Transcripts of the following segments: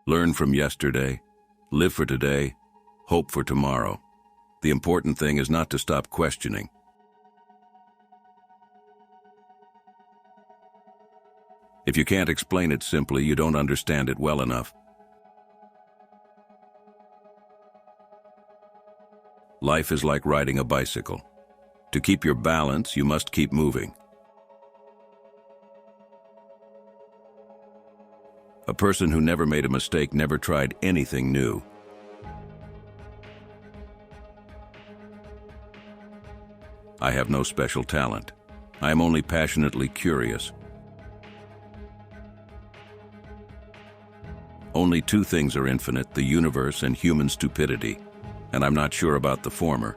Learn from yesterday, live for today, hope for tomorrow. The important thing is not to stop questioning. If you can't explain it simply, you don't understand it well enough. Life is like riding a bicycle. To keep your balance, you must keep moving. A person who never made a mistake never tried anything new. I have no special talent. I am only passionately curious. Only two things are infinite, the universe and human stupidity, and I'm not sure about the former.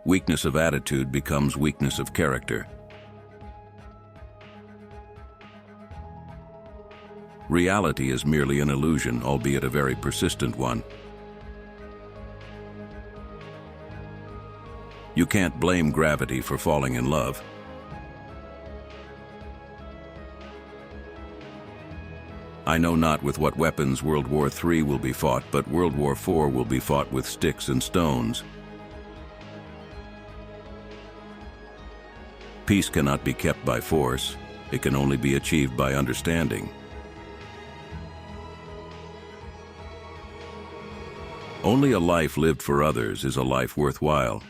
Weakness of attitude becomes weakness of character. Reality is merely an illusion, albeit a very persistent one. You can't blame gravity for falling in love. I know not with what weapons World War III will be fought, but World War IV will be fought with sticks and stones. Peace cannot be kept by force. It can only be achieved by understanding. Only a life lived for others is a life worthwhile.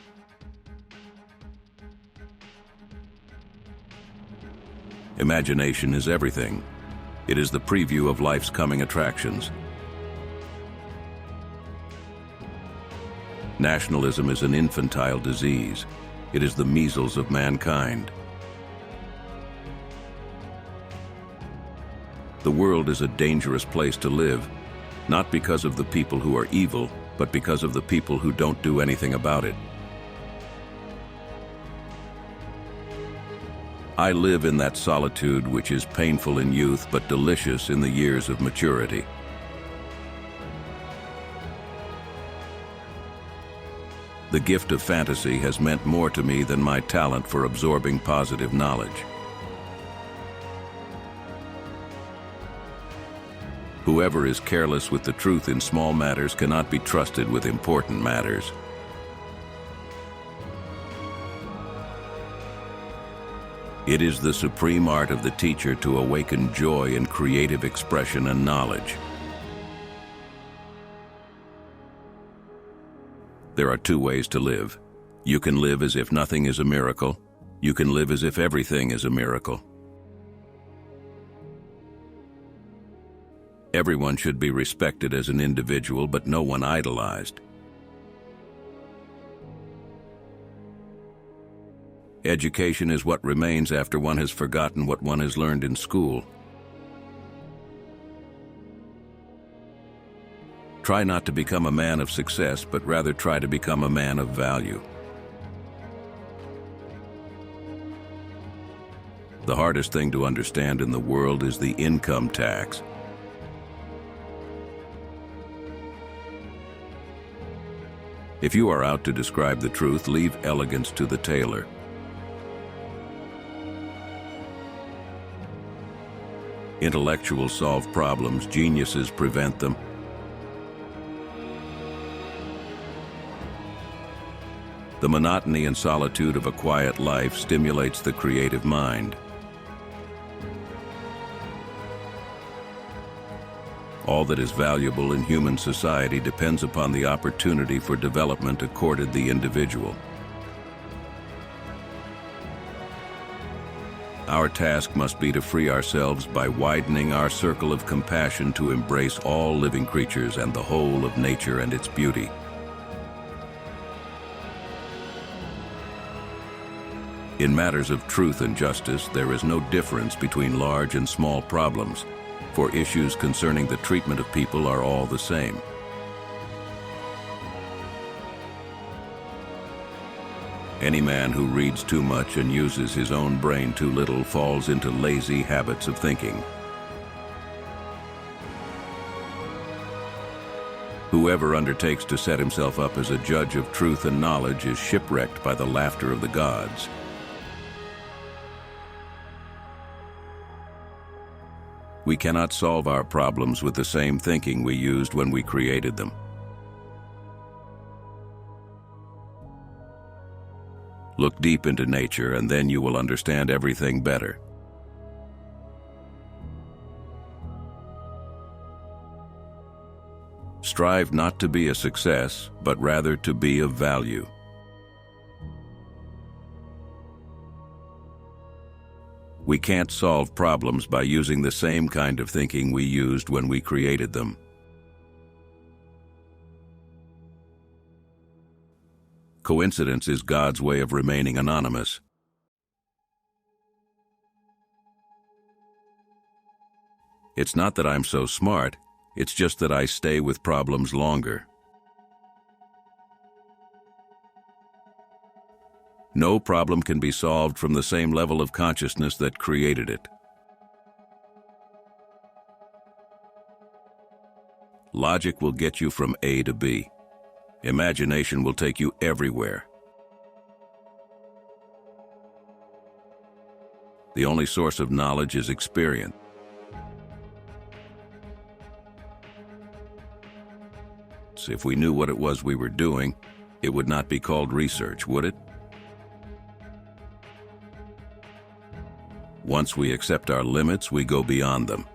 Imagination is everything. It is the preview of life's coming attractions. Nationalism is an infantile disease. It is the measles of mankind. The world is a dangerous place to live, not because of the people who are evil, but because of the people who don't do anything about it. I live in that solitude which is painful in youth but delicious in the years of maturity. The gift of fantasy has meant more to me than my talent for absorbing positive knowledge. Whoever is careless with the truth in small matters cannot be trusted with important matters. It is the supreme art of the teacher to awaken joy in creative expression and knowledge. There are two ways to live. You can live as if nothing is a miracle. You can live as if everything is a miracle. Everyone should be respected as an individual, but no one idolized. Education is what remains after one has forgotten what one has learned in school. Try not to become a man of success, but rather try to become a man of value. The hardest thing to understand in the world is the income tax. If you are out to describe the truth, leave elegance to the tailor. Intellectuals solve problems, geniuses prevent them. The monotony and solitude of a quiet life stimulates the creative mind. All that is valuable in human society depends upon the opportunity for development accorded the individual. Our task must be to free ourselves by widening our circle of compassion to embrace all living creatures and the whole of nature and its beauty. In matters of truth and justice, there is no difference between large and small problems, for issues concerning the treatment of people are all the same. Any man who reads too much and uses his own brain too little falls into lazy habits of thinking. Whoever undertakes to set himself up as a judge of truth and knowledge is shipwrecked by the laughter of the gods. We cannot solve our problems with the same thinking we used when we created them. Look deep into nature, and then you will understand everything better. Strive not to be a success, but rather to be of value. We can't solve problems by using the same kind of thinking we used when we created them. Coincidence is God's way of remaining anonymous. It's not that I'm so smart, it's just that I stay with problems longer. No problem can be solved from the same level of consciousness that created it. Logic will get you from A to B. Imagination will take you everywhere. The only source of knowledge is experience. If we knew what it was we were doing, it would not be called research, would it? Once we accept our limits, we go beyond them.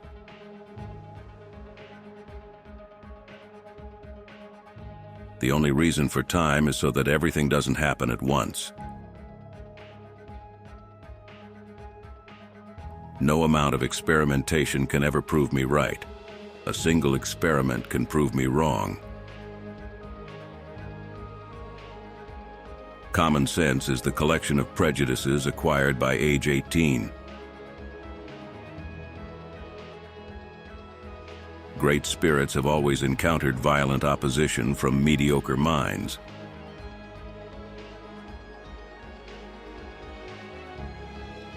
The only reason for time is so that everything doesn't happen at once. No amount of experimentation can ever prove me right. A single experiment can prove me wrong. Common sense is the collection of prejudices acquired by age 18. Great spirits have always encountered violent opposition from mediocre minds.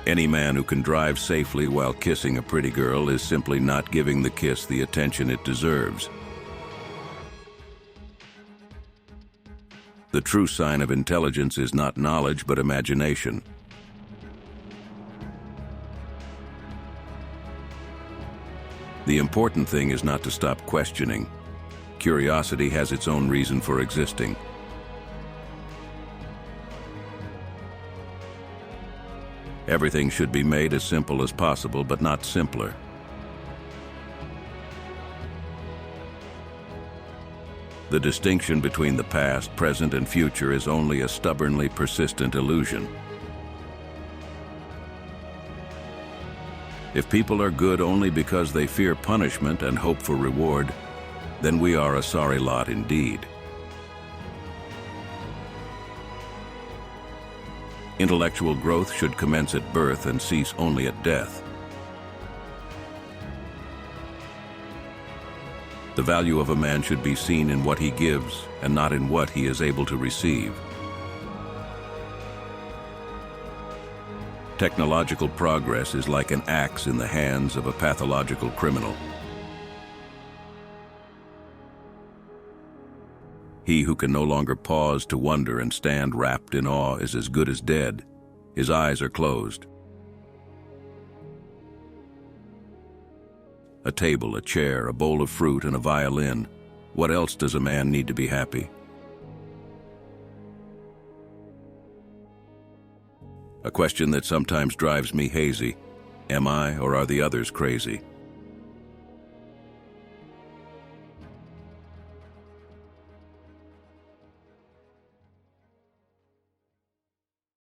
Any man who can drive safely while kissing a pretty girl is simply not giving the kiss the attention it deserves. The true sign of intelligence is not knowledge, but imagination. The important thing is not to stop questioning. Curiosity has its own reason for existing. Everything should be made as simple as possible, but not simpler. The distinction between the past, present, and future is only a stubbornly persistent illusion. If people are good only because they fear punishment and hope for reward, then we are a sorry lot indeed. Intellectual growth should commence at birth and cease only at death. The value of a man should be seen in what he gives and not in what he is able to receive. Technological progress is like an axe in the hands of a pathological criminal. He who can no longer pause to wonder and stand wrapped in awe is as good as dead. His eyes are closed. A table, a chair, a bowl of fruit, and a violin. What else does a man need to be happy? A question that sometimes drives me hazy. Am I, or are the others crazy?